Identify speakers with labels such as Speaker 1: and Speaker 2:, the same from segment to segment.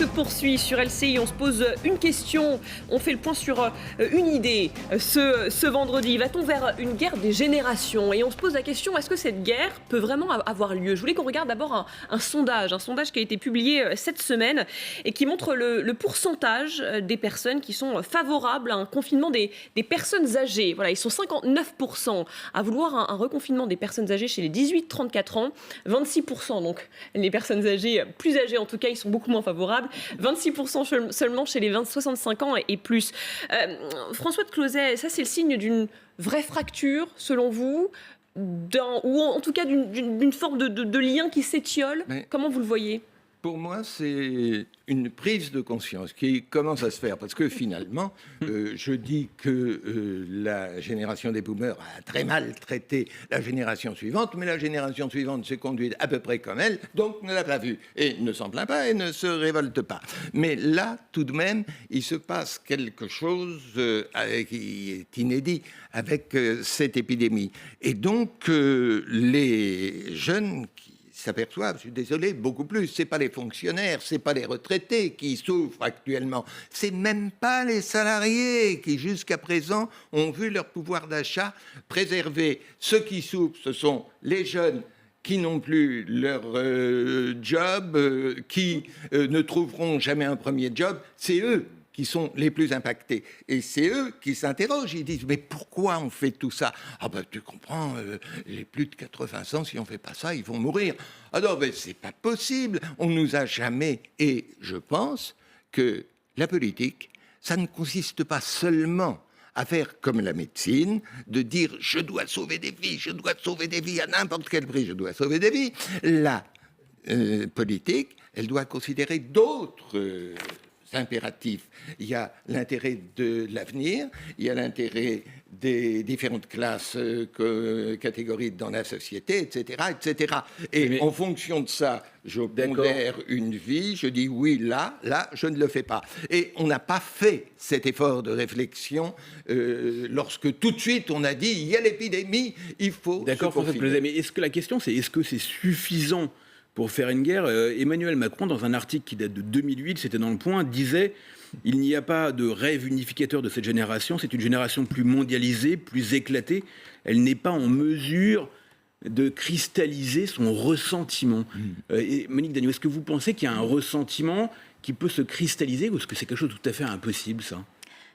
Speaker 1: se poursuit sur LCI. On se pose une question, on fait le point sur une idée. Ce vendredi, va-t-on vers une guerre des générations? Et on se pose la question, est-ce que cette guerre peut vraiment avoir lieu? Je voulais qu'on regarde d'abord un sondage qui a été publié cette semaine et qui montre le pourcentage des personnes qui sont favorables à un confinement des personnes âgées. Voilà, ils sont 59% à vouloir un reconfinement des personnes âgées chez les 18-34 ans, 26%, donc les personnes âgées, plus âgées en tout cas, ils sont beaucoup moins favorables, 26% seulement chez les 20-65 ans et plus. François de Closet, ça c'est le signe d'une vraie fracture, selon vous, ou en tout cas d'une forme de lien qui s'étiole. Comment vous le voyez ?
Speaker 2: Pour moi, c'est une prise de conscience qui commence à se faire. Parce que finalement, je dis que la génération des boomers a très mal traité la génération suivante, mais la génération suivante s'est conduite à peu près comme elle, donc ne l'a pas vue. Et ne s'en plaint pas et ne se révolte pas. Mais là, tout de même, il se passe quelque chose qui est inédit avec cette épidémie. Et donc, les jeunes qui s'aperçoivent, je suis désolé, beaucoup plus. C'est pas les fonctionnaires, c'est pas les retraités qui souffrent actuellement. C'est même pas les salariés qui, jusqu'à présent, ont vu leur pouvoir d'achat préservé. Ceux qui souffrent, ce sont les jeunes qui n'ont plus leur job, qui ne trouveront jamais un premier job. C'est eux qui sont les plus impactés. Et c'est eux qui s'interrogent. Ils disent, mais pourquoi on fait tout ça? Ah ben, tu comprends, les plus de 80 ans, si on ne fait pas ça, ils vont mourir. Ah non, mais c'est pas possible. On nous a jamais... Et je pense que la politique, ça ne consiste pas seulement à faire comme la médecine, de dire, je dois sauver des vies, à n'importe quel prix, je dois sauver des vies. La politique, elle doit considérer d'autres... impératif. Il y a l'intérêt de l'avenir, il y a l'intérêt des différentes classes, catégories dans la société, etc., etc. Et en fonction de ça, je pondère une vie, je dis oui, là, je ne le fais pas. Et on n'a pas fait cet effort de réflexion lorsque tout de suite on a dit, il y a l'épidémie, il faut se confiner.
Speaker 3: Mais est-ce que la question c'est, est-ce que c'est suffisant pour faire une guerre? Emmanuel Macron, dans un article qui date de 2008, c'était dans Le Point, disait « Il n'y a pas de rêve unificateur de cette génération, c'est une génération plus mondialisée, plus éclatée. Elle n'est pas en mesure de cristalliser son ressentiment. » Et Monique Dagneau, est-ce que vous pensez qu'il y a un ressentiment qui peut se cristalliser ou est-ce que c'est quelque chose de tout à fait impossible, ça ?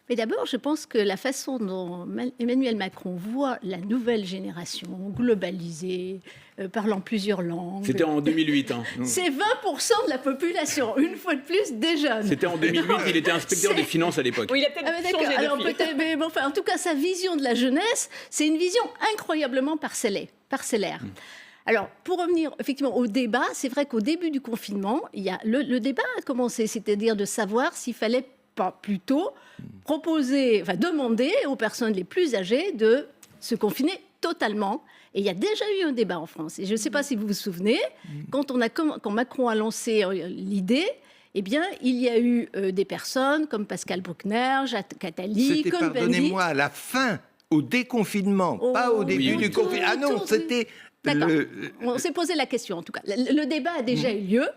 Speaker 4: Mais d'abord, je pense que la façon dont Emmanuel Macron voit la nouvelle génération globalisée, parlant plusieurs langues...
Speaker 3: C'était en 2008.
Speaker 4: C'est 20% de la population, une fois de plus, des jeunes.
Speaker 3: C'était en 2008, il était inspecteur des finances à l'époque.
Speaker 1: Oui, il a peut-être changé
Speaker 4: Alors,
Speaker 1: depuis.
Speaker 4: mais bon, enfin, en tout cas, sa vision de la jeunesse, c'est une vision incroyablement parcellaire. Alors, pour revenir effectivement au débat, c'est vrai qu'au début du confinement, il y a le débat a commencé, c'est-à-dire de savoir s'il fallait pas plutôt demander aux personnes les plus âgées de se confiner totalement. Et il y a déjà eu un débat en France. Et je ne sais pas si vous vous souvenez, quand Macron a lancé l'idée, eh bien, il y a eu des personnes comme Pascal Bruckner, Jacques Attali,
Speaker 2: C'était, pardonnez-moi, à la fin, au déconfinement, pas au début du confinement. Ah non, c'était...
Speaker 4: D'accord. On s'est posé la question, en tout cas. Le débat a déjà eu lieu.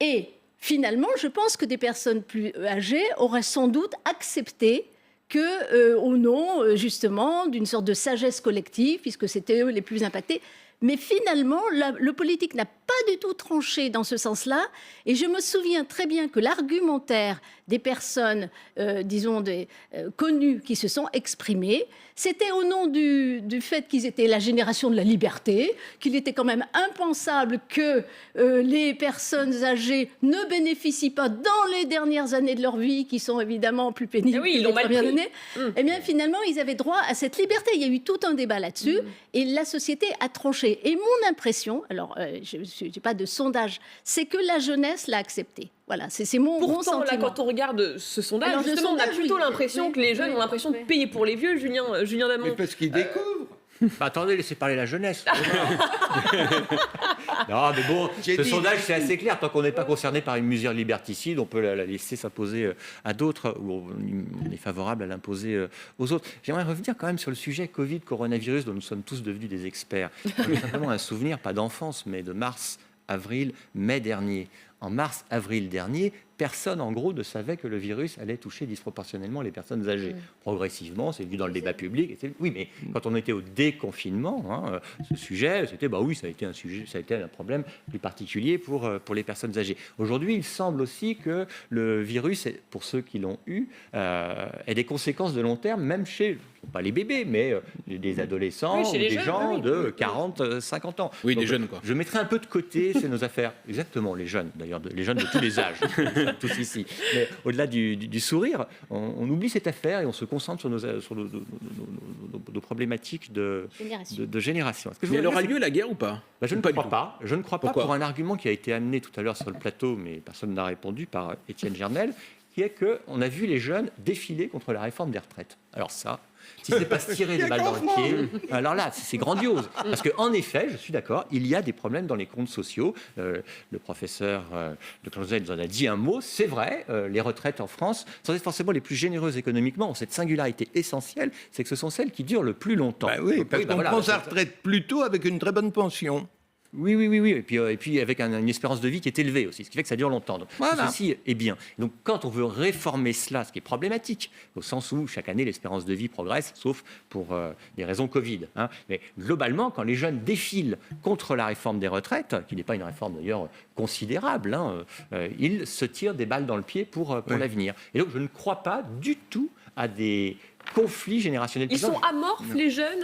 Speaker 4: Et finalement, je pense que des personnes plus âgées auraient sans doute accepté que, au nom, justement, d'une sorte de sagesse collective, puisque c'était eux les plus impactés. Mais finalement, le politique n'a pas du tout tranché dans ce sens-là. Et je me souviens très bien que l'argumentaire des personnes, connues qui se sont exprimées, c'était au nom du fait qu'ils étaient la génération de la liberté, qu'il était quand même impensable que les personnes âgées ne bénéficient pas dans les dernières années de leur vie, qui sont évidemment plus pénibles que les premières années. Eh bien, finalement, ils avaient droit à cette liberté. Il y a eu tout un débat là-dessus et la société a tranché. Et mon impression, alors je n'ai pas de sondage, c'est que la jeunesse l'a accepté. Voilà, c'est mon sentiment.
Speaker 1: Pourtant, là, quand on regarde ce sondage, justement, on a plutôt l'impression que les jeunes ont l'impression de payer pour les vieux, Julien Damon.
Speaker 2: Mais parce qu'ils découvrent.
Speaker 5: Attendez, laissez parler la jeunesse. Non, mais bon, sondage, c'est assez clair. Tant qu'on n'est pas concerné par une mesure liberticide, on peut la laisser s'imposer à d'autres, ou on est favorable à l'imposer aux autres. J'aimerais revenir quand même sur le sujet Covid, coronavirus, dont nous sommes tous devenus des experts. J'ai simplement un souvenir, pas d'enfance, mais de mars, avril, mai dernier. En mars-avril dernier, personne, en gros, ne savait que le virus allait toucher disproportionnellement les personnes âgées. Progressivement, c'est vu dans le débat public. Oui, mais quand on était au déconfinement, ce sujet, c'était, oui, ça a été un problème plus particulier pour les personnes âgées. Aujourd'hui, il semble aussi que le virus, pour ceux qui l'ont eu, ait des conséquences de long terme, même chez, pas les bébés, mais des adolescents, ou des gens de 40, 50 ans.
Speaker 3: Oui,
Speaker 5: Donc,
Speaker 3: des jeunes, quoi.
Speaker 5: Je mettrai un peu de côté, c'est nos affaires. Exactement, les jeunes, d'ailleurs, les jeunes de tous les âges, tous ici. Mais au-delà du sourire, on oublie cette affaire et on se concentre sur nos problématiques de génération.
Speaker 3: Mais elle aura lieu la guerre ou pas?
Speaker 5: Je ne crois pas. Je ne crois pas,
Speaker 3: Pourquoi?
Speaker 5: pour un argument qui a été amené tout à l'heure sur le plateau, mais personne n'a répondu, par Étienne Gernel, qui est qu'on a vu les jeunes défiler contre la réforme des retraites. Alors ça, si ce n'est pas se tirer des balles dans le pied, alors là, c'est grandiose. Parce qu'en effet, je suis d'accord, il y a des problèmes dans les comptes sociaux. Le professeur de Closet nous en a dit un mot. C'est vrai, les retraites en France, sans être forcément les plus généreuses économiquement, ont cette singularité essentielle, c'est que ce sont celles qui durent le plus longtemps.
Speaker 2: Oui, parce qu'on prend sa retraite plus tôt avec une très bonne pension.
Speaker 5: Oui. Et puis avec une espérance de vie qui est élevée aussi, ce qui fait que ça dure longtemps. Donc,
Speaker 2: voilà.
Speaker 5: Ceci est bien. Donc quand on veut réformer cela, ce qui est problématique, au sens où chaque année l'espérance de vie progresse, sauf pour des raisons Covid. Mais globalement, quand les jeunes défilent contre la réforme des retraites, qui n'est pas une réforme d'ailleurs considérable, ils se tirent des balles dans le pied pour l'avenir. Et donc je ne crois pas du tout à des conflits générationnels.
Speaker 1: Ils sont amorphes, les jeunes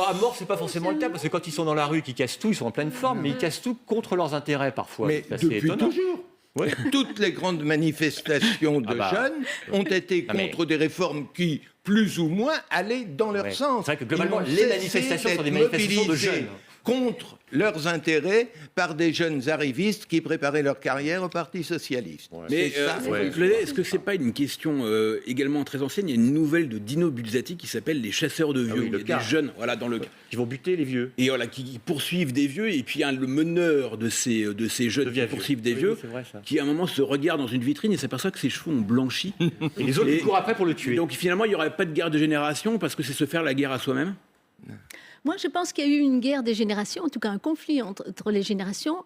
Speaker 5: amorphes, c'est pas forcément le cas, parce que quand ils sont dans la rue, qu'ils cassent tout, ils sont en pleine forme, mais ils cassent tout contre leurs intérêts parfois.
Speaker 2: Mais
Speaker 5: c'est assez
Speaker 2: depuis
Speaker 5: étonnant.
Speaker 2: toujours. Toutes les grandes manifestations de jeunes ont été contre des réformes qui, plus ou moins, allaient dans leur sens.
Speaker 5: C'est vrai que globalement,
Speaker 2: Ils n'ont
Speaker 5: les
Speaker 2: cessé
Speaker 5: manifestations sont des
Speaker 2: d'être
Speaker 5: manifestations de
Speaker 2: mobilisés
Speaker 5: jeunes.
Speaker 2: contre leurs intérêts par des jeunes arrivistes qui préparaient leur carrière au Parti socialiste.
Speaker 3: Mais
Speaker 2: C'est ça.
Speaker 3: est-ce que c'est pas une question également très ancienne? Il y a une nouvelle de Dino Buzzati qui s'appelle Les chasseurs de vieux. Il y a des jeunes, dans le
Speaker 5: Qui vont buter les vieux.
Speaker 3: et qui poursuivent des vieux, et puis le meneur de ces jeunes qui poursuivent des vieux,
Speaker 5: c'est vrai, ça.
Speaker 3: qui à un moment se regarde dans une vitrine et s'aperçoit que ses cheveux ont blanchi.
Speaker 5: Et les autres
Speaker 3: Et-
Speaker 5: ils courent après pour le tuer.
Speaker 3: Donc finalement, il n'y aurait pas de guerre de génération parce que c'est se faire la guerre à soi-même.
Speaker 4: Moi, je pense qu'il y a eu une guerre des générations, en tout cas un conflit entre les générations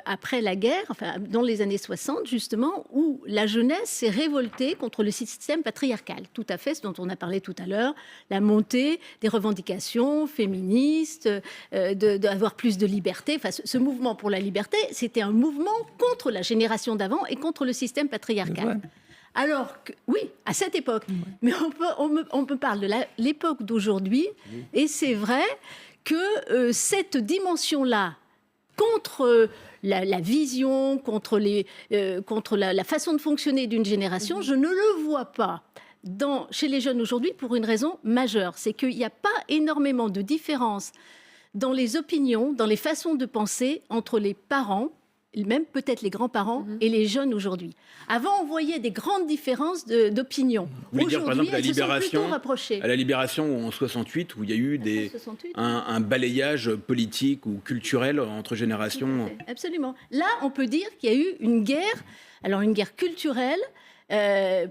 Speaker 4: après la guerre, dans les années 60, justement, où la jeunesse s'est révoltée contre le système patriarcal. Tout à fait, ce dont on a parlé tout à l'heure, la montée des revendications féministes, d'avoir plus de liberté. Ce mouvement pour la liberté, c'était un mouvement contre la génération d'avant et contre le système patriarcal. Alors que, oui, à cette époque. Mais on peut parler de l'époque d'aujourd'hui, et c'est vrai que cette dimension-là, contre la vision, contre la façon de fonctionner d'une génération, je ne le vois pas chez les jeunes aujourd'hui pour une raison majeure. C'est qu'il n'y a pas énormément de différence dans les opinions, dans les façons de penser entre les parents, même peut-être les grands-parents et les jeunes aujourd'hui. Avant, on voyait des grandes différences d'opinion.
Speaker 3: Vous voulez dire, par exemple,
Speaker 4: Aujourd'hui, elles se sont plutôt rapprochées.
Speaker 3: à la Libération en 68, où il y a eu
Speaker 4: 68,
Speaker 3: un balayage politique ou culturel entre générations.
Speaker 4: Absolument. Là, on peut dire qu'il y a eu une guerre, alors une guerre culturelle,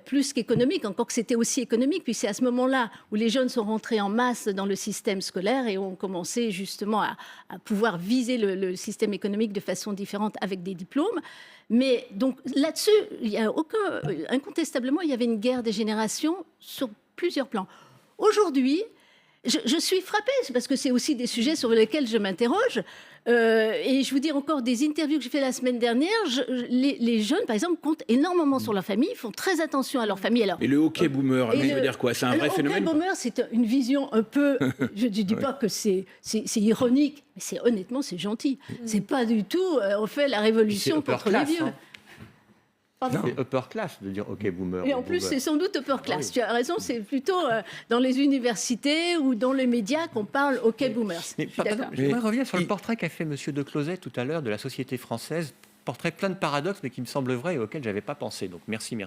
Speaker 4: plus qu'économique, encore que c'était aussi économique, puis c'est à ce moment-là où les jeunes sont rentrés en masse dans le système scolaire et ont commencé justement à pouvoir viser le système économique de façon différente avec des diplômes. Mais donc là-dessus, incontestablement, il y avait une guerre des générations sur plusieurs plans. Aujourd'hui, je suis frappée, parce que c'est aussi des sujets sur lesquels je m'interroge. Et je vous dis encore des interviews que j'ai fait la semaine dernière. Les jeunes, par exemple, comptent énormément sur leur famille, font très attention à leur famille. Alors,
Speaker 3: Et le hockey boomer, ça veut dire quoi? C'est un vrai phénomène?
Speaker 4: Le hockey boomer, c'est une vision un peu. Je ne dis pas que c'est ironique, mais honnêtement, c'est gentil. C'est pas du tout. On fait la révolution contre les vieux.
Speaker 5: C'est upper class de dire OK boomer.
Speaker 4: Et en plus, c'est sans doute upper class. Tu as raison, c'est plutôt dans les universités ou dans les médias qu'on parle OK boomers.
Speaker 5: Mais je voudrais revenir sur le portrait qu'a fait M. De Closet tout à l'heure de la société française. Portrait plein de paradoxes, mais qui me semble vrai et auquel je n'avais pas pensé. Donc merci. Ne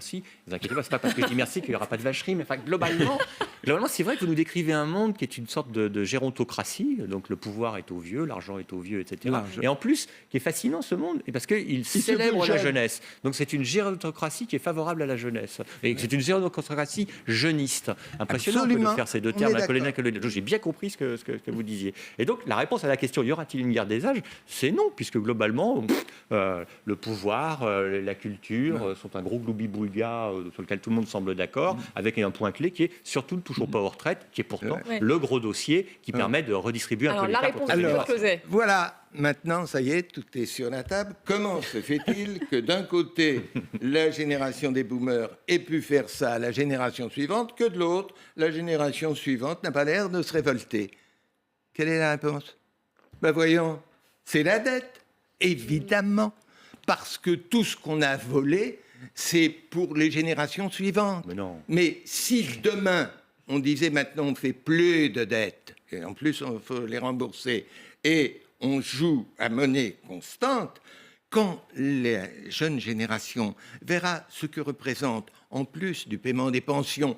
Speaker 5: vous inquiétez pas, ce n'est pas parce que je dis merci qu'il n'y aura pas de vacherie, mais globalement, Globalement, c'est vrai que vous nous décrivez un monde qui est une sorte de gérontocratie, donc le pouvoir est aux vieux, l'argent est aux vieux, etc. Et en plus, qui est fascinant ce monde, parce qu'il célèbre la jeunesse. Donc c'est une gérontocratie qui est favorable à la jeunesse. Et c'est une gérontocratie jeuniste. Impressionnant de faire ces deux termes, la colonne. J'ai bien compris ce que vous disiez. Et donc la réponse à la question, y aura-t-il une guerre des âges? C'est non, puisque globalement, le pouvoir, la culture sont un gros gloubi-boulga sur lequel tout le monde semble d'accord, avec un point clé qui est surtout ne touchons pas aux retraites, qui est pourtant le gros dossier qui permet de redistribuer un peu les
Speaker 1: la réponse de Closet.
Speaker 2: Voilà, maintenant, ça y est, tout est sur la table. Comment se fait-il que d'un côté, la génération des boomers ait pu faire ça à la génération suivante, que de l'autre, la génération suivante n'a pas l'air de se révolter? Quelle est la réponse? Ben voyons, c'est la dette, évidemment, parce que tout ce qu'on a volé, c'est pour les générations suivantes. Mais si demain, on disait maintenant on ne fait plus de dettes, et en plus il faut les rembourser, et on joue à monnaie constante, quand la jeune génération verra ce que représente, en plus du paiement des pensions,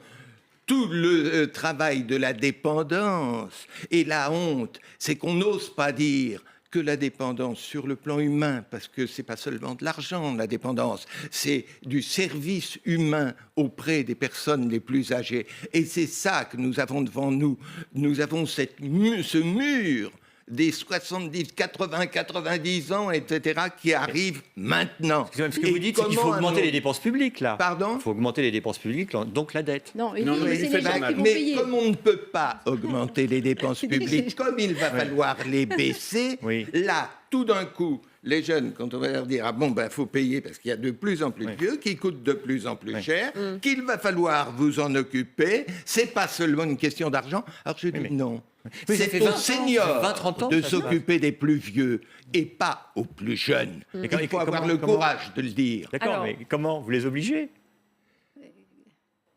Speaker 2: tout le travail de la dépendance, et la honte, c'est qu'on n'ose pas dire que la dépendance sur le plan humain, parce que c'est pas seulement de l'argent, la dépendance, c'est du service humain auprès des personnes les plus âgées. Et c'est ça que nous avons devant nous. Nous avons ce mur des 70, 80, 90 ans, etc., qui arrive maintenant.
Speaker 5: Ce que vous dites, c'est qu'il faut augmenter les dépenses publiques, là.
Speaker 2: Pardon ?
Speaker 5: Il faut augmenter les dépenses publiques, donc la dette.
Speaker 4: Non, c'est les gens qui vont
Speaker 2: mais
Speaker 4: payer.
Speaker 2: comme on ne peut pas augmenter les dépenses publiques, comme il va falloir les baisser, là, tout d'un coup, les jeunes, quand on va leur dire « Ah bon, ben, faut payer parce qu'il y a de plus en plus de vieux, qui coûtent de plus en plus cher, qu'il va falloir vous en occuper, c'est pas seulement une question d'argent. » Alors je dis non. C'est aux seniors de s'occuper des plus vieux et pas aux plus jeunes. Il faut avoir le courage de le dire.
Speaker 5: D'accord, mais comment? Vous les obligez?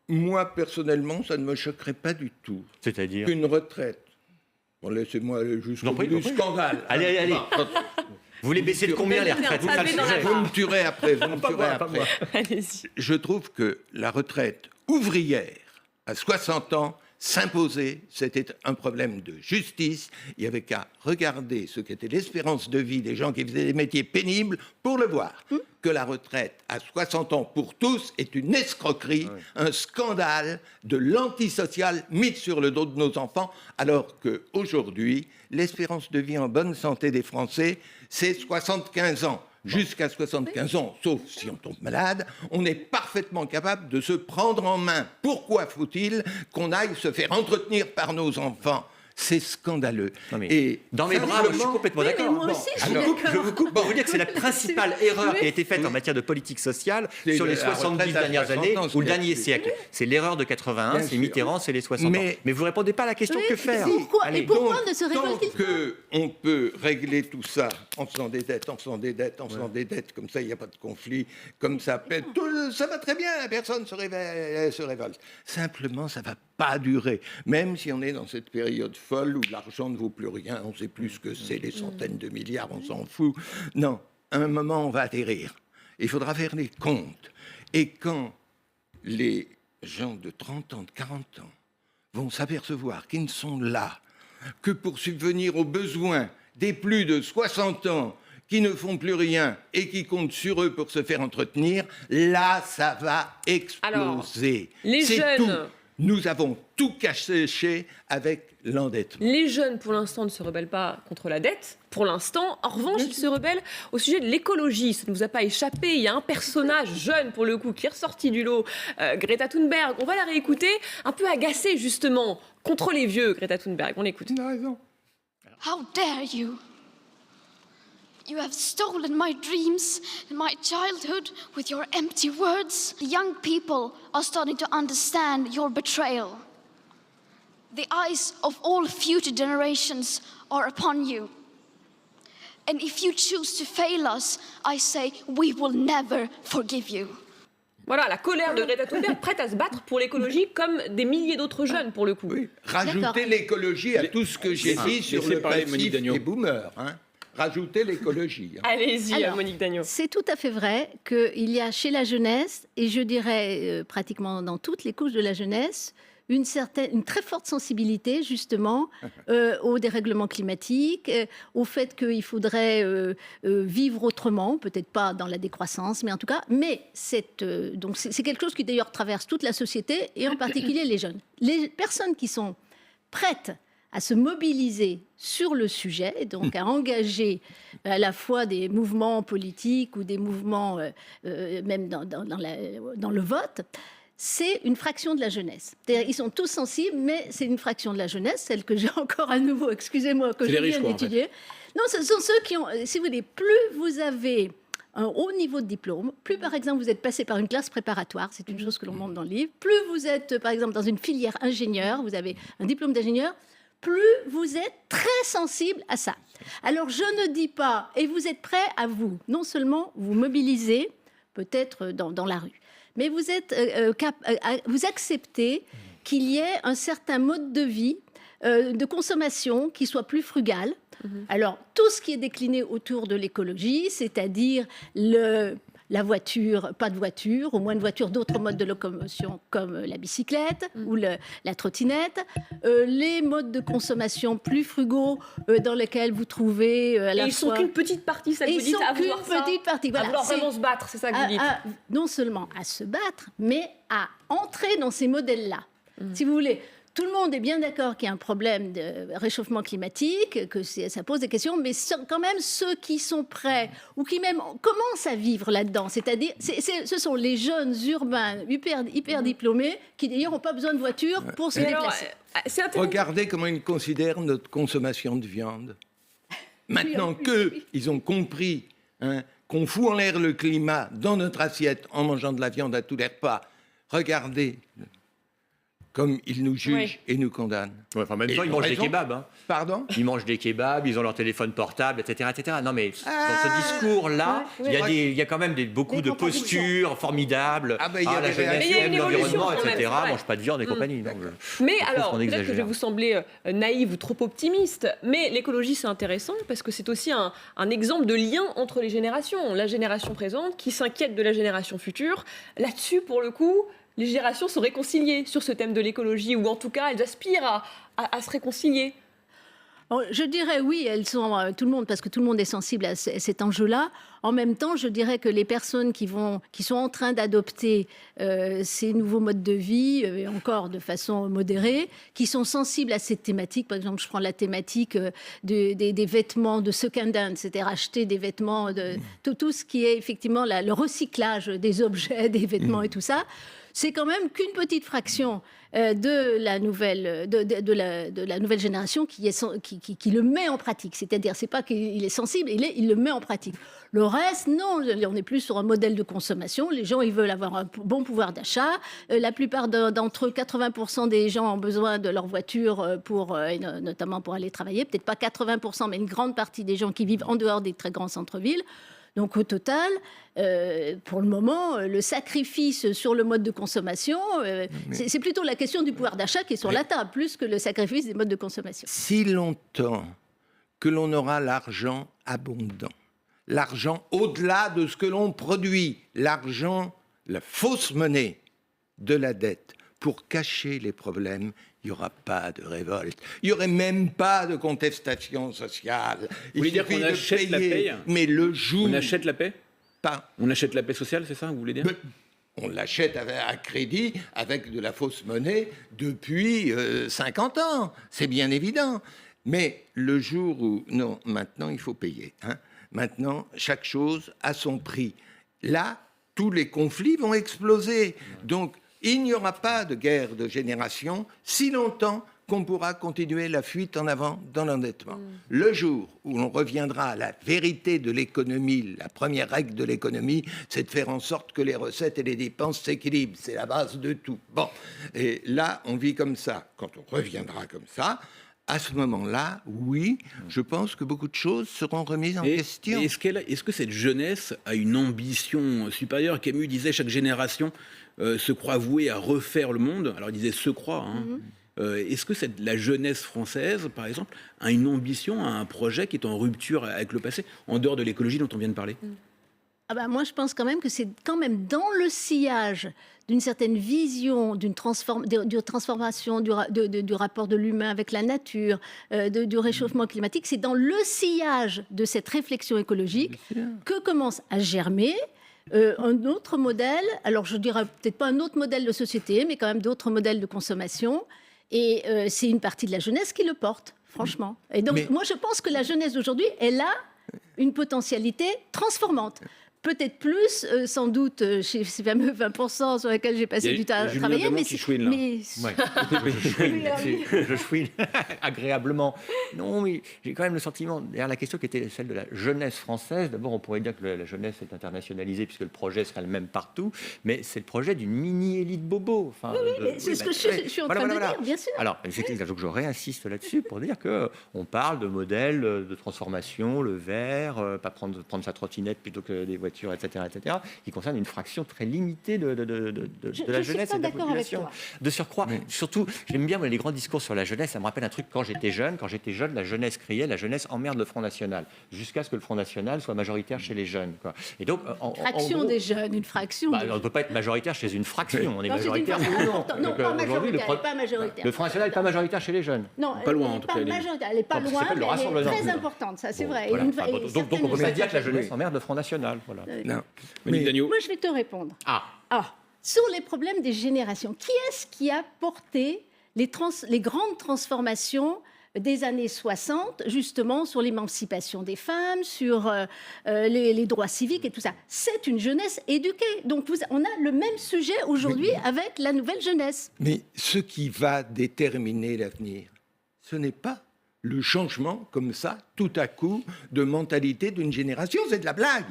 Speaker 2: Moi, personnellement, ça ne me choquerait pas du tout.
Speaker 5: C'est-à-dire
Speaker 2: qu'une retraite. Bon, laissez-moi jusqu'au bout du scandale.
Speaker 5: Allez. Vous voulez baisser de combien les retraites?
Speaker 1: Vous
Speaker 2: me tuerez après.
Speaker 1: Allez-y.
Speaker 2: Je trouve que la retraite ouvrière à 60 ans, s'imposer, c'était un problème de justice. Il n'y avait qu'à regarder ce qu'était l'espérance de vie des gens qui faisaient des métiers pénibles pour le voir. Que la retraite à 60 ans pour tous est une escroquerie, un scandale de l'antisocial mis sur le dos de nos enfants, alors qu'aujourd'hui, l'espérance de vie en bonne santé des Français, c'est 75 ans. Jusqu'à 75 ans, sauf si on tombe malade, on est parfaitement capable de se prendre en main. Pourquoi faut-il qu'on aille se faire entretenir par nos enfants? C'est scandaleux.
Speaker 5: Et dans mes bras, moi, je suis complètement d'accord.
Speaker 4: Moi aussi,
Speaker 5: je vous coupe pour vous dire que c'est la principale erreur qui a été faite en matière de politique sociale sur les 70 dernières années ou le dernier siècle. C'est l'erreur de 81, c'est Mitterrand, c'est les 60 ans. Mais vous ne répondez pas à la question, que faire?
Speaker 4: Pourquoi ne se révolte-t-il pas?
Speaker 2: On peut régler tout ça en faisant des dettes, comme ça il n'y a pas de conflit, comme ça, ça va très bien, personne se révolte. Simplement, ça ne va pas durer. Même si on est dans cette période folle où l'argent ne vaut plus rien, on ne sait plus ce que c'est, les centaines de milliards, on s'en fout. Non, à un moment, on va atterrir. Il faudra faire les comptes. Et quand les gens de 30 ans, de 40 ans vont s'apercevoir qu'ils ne sont là que pour subvenir aux besoins des plus de 60 ans qui ne font plus rien et qui comptent sur eux pour se faire entretenir, là, ça va exploser.
Speaker 1: Alors, les jeunes...
Speaker 2: tout. Nous avons tout caché avec l'endettement.
Speaker 1: Les jeunes, pour l'instant, ne se rebellent pas contre la dette. Pour l'instant, en revanche, ils se rebellent au sujet de l'écologie. Ça ne vous a pas échappé. Il y a un personnage jeune, pour le coup, qui est ressorti du lot, Greta Thunberg. On va la réécouter, un peu agacée, justement, contre les vieux, Greta Thunberg. On l'écoute.
Speaker 2: Il a raison.
Speaker 6: How dare you? You have stolen my dreams and my childhood with your empty words. Young people are starting to understand your betrayal. The eyes of all future generations are upon you. And if you choose to fail us, I say we will never forgive you.
Speaker 1: Voilà, la colère de Greta Thunberg, prête à se battre pour l'écologie comme des milliers d'autres jeunes, pour le coup.
Speaker 2: Oui. Rajoutez l'écologie à tout ce que j'ai dit sur le passif des boomers. Rajoutez l'écologie.
Speaker 1: Allez-y, Monique Dagneau.
Speaker 4: C'est tout à fait vrai qu'il y a chez la jeunesse, et je dirais pratiquement dans toutes les couches de la jeunesse, une très forte sensibilité justement au dérèglement climatique, au fait qu'il faudrait vivre autrement, peut-être pas dans la décroissance, mais en tout cas, donc c'est quelque chose qui d'ailleurs traverse toute la société et en particulier les jeunes. Les personnes qui sont prêtes à se mobiliser sur le sujet, donc à engager à la fois des mouvements politiques ou des mouvements même dans le vote, c'est une fraction de la jeunesse. C'est-à-dire, ils sont tous sensibles, mais c'est une fraction de la jeunesse, celle que j'ai encore à nouveau, excusez-moi, que je viens d'étudier. Non, ce sont ceux qui ont, si vous voulez, plus vous avez un haut niveau de diplôme, plus par exemple vous êtes passé par une classe préparatoire, c'est une chose que l'on montre dans le livre, plus vous êtes par exemple dans une filière ingénieur, vous avez un diplôme d'ingénieur, plus vous êtes très sensible à ça. Alors je ne dis pas, et vous êtes prêt à vous, non seulement vous mobiliser, peut-être dans la rue, mais vous acceptez qu'il y ait un certain mode de vie, de consommation qui soit plus frugal. Alors, tout ce qui est décliné autour de l'écologie, c'est-à-dire la voiture, pas de voiture, ou moins de voitures, d'autres modes de locomotion comme la bicyclette ou la trottinette, les modes de consommation plus frugaux dans lesquels vous trouvez à la fois...
Speaker 1: Ils sont qu'une petite partie, ça que vous dites, à vouloir ça,
Speaker 4: petite partie. Voilà,
Speaker 1: à vouloir vraiment se battre, c'est ça que vous dites.
Speaker 4: Non seulement à se battre, mais à entrer dans ces modèles-là. Si vous voulez... Tout le monde est bien d'accord qu'il y a un problème de réchauffement climatique, que ça pose des questions, mais quand même ceux qui sont prêts ou qui même commencent à vivre là-dedans, c'est-à-dire ce sont les jeunes urbains hyper diplômés qui d'ailleurs n'ont pas besoin de voiture pour se déplacer.
Speaker 2: Regardez comment ils considèrent notre consommation de viande. Maintenant qu'ils ont compris qu'on fout en l'air le climat dans notre assiette en mangeant de la viande à tous les repas, regardez comme ils nous jugent et nous condamnent.
Speaker 5: Ouais, enfin, en même temps, ils mangent des kebabs. Hein.
Speaker 2: Pardon ?
Speaker 5: Ils mangent des kebabs, ils ont leur téléphone portable, etc. etc. Non, mais dans ce discours-là, il y a quand même beaucoup de postures formidables. La jeunesse aime l'environnement, etc. Mange pas de viande et compagnie. Donc,
Speaker 1: mais alors, peut-être que je vais vous sembler naïve ou trop optimiste, mais l'écologie, c'est intéressant parce que c'est aussi un exemple de lien entre les générations. La génération présente qui s'inquiète de la génération future. Là-dessus, pour le coup... les générations sont réconciliées sur ce thème de l'écologie, ou en tout cas, elles aspirent à se réconcilier.
Speaker 4: Je dirais oui, elles sont tout le monde, parce que tout le monde est sensible à cet enjeu-là. En même temps, je dirais que les personnes qui sont en train d'adopter ces nouveaux modes de vie, encore de façon modérée, qui sont sensibles à cette thématique, par exemple, je prends la thématique des vêtements de second-hand, c'est-à-dire acheter des vêtements, tout ce qui est effectivement le recyclage des objets, des vêtements et tout ça. C'est quand même qu'une petite fraction de la nouvelle génération qui le met en pratique. C'est-à-dire, c'est pas qu'il est sensible, il le met en pratique. Le reste, non, on est plus sur un modèle de consommation. Les gens, ils veulent avoir un bon pouvoir d'achat. La plupart d'entre eux, 80% des gens ont besoin de leur voiture notamment pour aller travailler. Peut-être pas 80%, mais une grande partie des gens qui vivent en dehors des très grands centres-villes. Donc au total, pour le moment, le sacrifice sur le mode de consommation, c'est plutôt la question du pouvoir d'achat qui est sur la table, plus que le sacrifice des modes de consommation.
Speaker 2: Si longtemps que l'on aura l'argent abondant, l'argent au-delà de ce que l'on produit, l'argent, la fausse monnaie de la dette, pour cacher les problèmes, il n'y aura pas de révolte. Il n'y aurait même pas de contestation sociale.
Speaker 3: Vous voulez dire qu'on achète la paix ?
Speaker 2: Mais le jour...
Speaker 3: On achète la paix ?
Speaker 2: Pas.
Speaker 3: On achète la paix sociale, c'est ça, vous voulez dire ?
Speaker 2: On l'achète à crédit avec de la fausse monnaie depuis 50 ans. C'est bien évident. Mais le jour où... Non, maintenant, il faut payer. Maintenant, chaque chose a son prix. Là, tous les conflits vont exploser. Donc, il n'y aura pas de guerre de génération si longtemps qu'on pourra continuer la fuite en avant dans l'endettement. Le jour où l'on reviendra à la vérité de l'économie, la première règle de l'économie, c'est de faire en sorte que les recettes et les dépenses s'équilibrent. C'est la base de tout. Bon, et là, on vit comme ça. Quand on reviendra comme ça, à ce moment-là, oui, je pense que beaucoup de choses seront remises en question.
Speaker 3: Est-ce que cette jeunesse a une ambition supérieure ? Camus disait, chaque génération se croit vouée à refaire le monde. Alors il disait se croit. Est-ce que la jeunesse française, par exemple, a une ambition, a un projet qui est en rupture avec le passé, en dehors de l'écologie dont on vient de parler ?
Speaker 4: Moi, je pense quand même que c'est quand même dans le sillage d'une certaine vision, d'une transformation du rapport de l'humain avec la nature, du réchauffement climatique. C'est dans le sillage de cette réflexion écologique que commence à germer un autre modèle. Alors, je dirais peut-être pas un autre modèle de société, mais quand même d'autres modèles de consommation. Et c'est une partie de la jeunesse qui le porte, franchement. Et donc, moi, je pense que la jeunesse d'aujourd'hui, elle a une potentialité transformante. Peut-être plus, sans doute, chez ces fameux 20% sur lesquels j'ai passé du temps à travailler. Mais
Speaker 3: qui chouine, là.
Speaker 5: Je chouine agréablement. Non, mais j'ai quand même le sentiment, derrière la question qui était celle de la jeunesse française, d'abord on pourrait dire que la jeunesse est internationalisée puisque le projet sera le même partout, mais c'est le projet d'une mini-élite bobo. Enfin,
Speaker 4: c'est ce que je suis en train de dire, bien sûr.
Speaker 5: Alors, donc je réinsiste là-dessus pour dire qu'on parle de modèles de transformation, le vert, pas prendre sa trottinette plutôt que des voitures, etc., qui concerne une fraction très limitée de la jeunesse et de la population. De surcroît, surtout, j'aime bien les grands discours sur la jeunesse, ça me rappelle un truc quand j'étais jeune, la jeunesse criait, la jeunesse emmerde le Front National, jusqu'à ce que le Front National soit majoritaire chez les jeunes. Quoi. Et donc,
Speaker 4: des jeunes, une fraction.
Speaker 5: On ne peut pas être majoritaire chez une fraction, on est majoritaire ou non.
Speaker 4: Non, pas majoritaire, pas majoritaire.
Speaker 5: Le Front National n'est pas majoritaire chez les jeunes.
Speaker 4: Non,
Speaker 3: pas loin en tout cas.
Speaker 4: Elle n'est pas loin, mais elle est très importante, ça c'est vrai.
Speaker 5: Donc on peut pas dire que la jeunesse emmerde le Front National. Voilà.
Speaker 2: Non.
Speaker 4: Moi, je vais te répondre. Sur les problèmes des générations, qui est-ce qui a porté les grandes transformations des années 60, justement, sur l'émancipation des femmes, sur les droits civiques et tout ça? C'est une jeunesse éduquée. Donc, on a le même sujet aujourd'hui avec la nouvelle jeunesse.
Speaker 2: Mais ce qui va déterminer l'avenir, ce n'est pas le changement, comme ça, tout à coup, de mentalité d'une génération. C'est de la blague.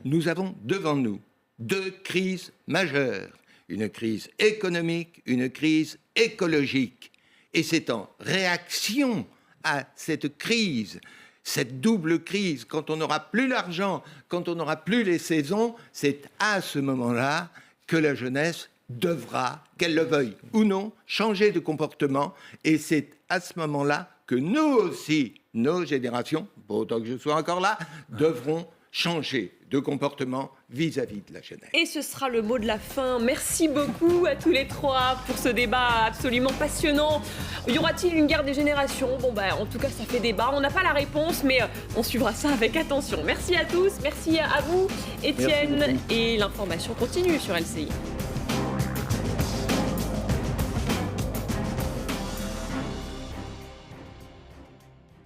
Speaker 2: Nous avons devant nous 2 crises majeures. Une crise économique, une crise écologique. Et c'est en réaction à cette crise, cette double crise, quand on n'aura plus l'argent, quand on n'aura plus les saisons, c'est à ce moment-là que la jeunesse devra, qu'elle le veuille ou non, changer de comportement. Et c'est à ce moment-là que nous aussi, nos générations, pas autant que je sois encore là, devront changer de comportement vis-à-vis de la jeunesse.
Speaker 1: Et ce sera le mot de la fin. Merci beaucoup à tous les 3 pour ce débat absolument passionnant. Y aura-t-il une guerre des générations? En tout cas, ça fait débat. On n'a pas la réponse, mais on suivra ça avec attention. Merci à tous. Merci à vous, Étienne. Et l'information continue sur LCI.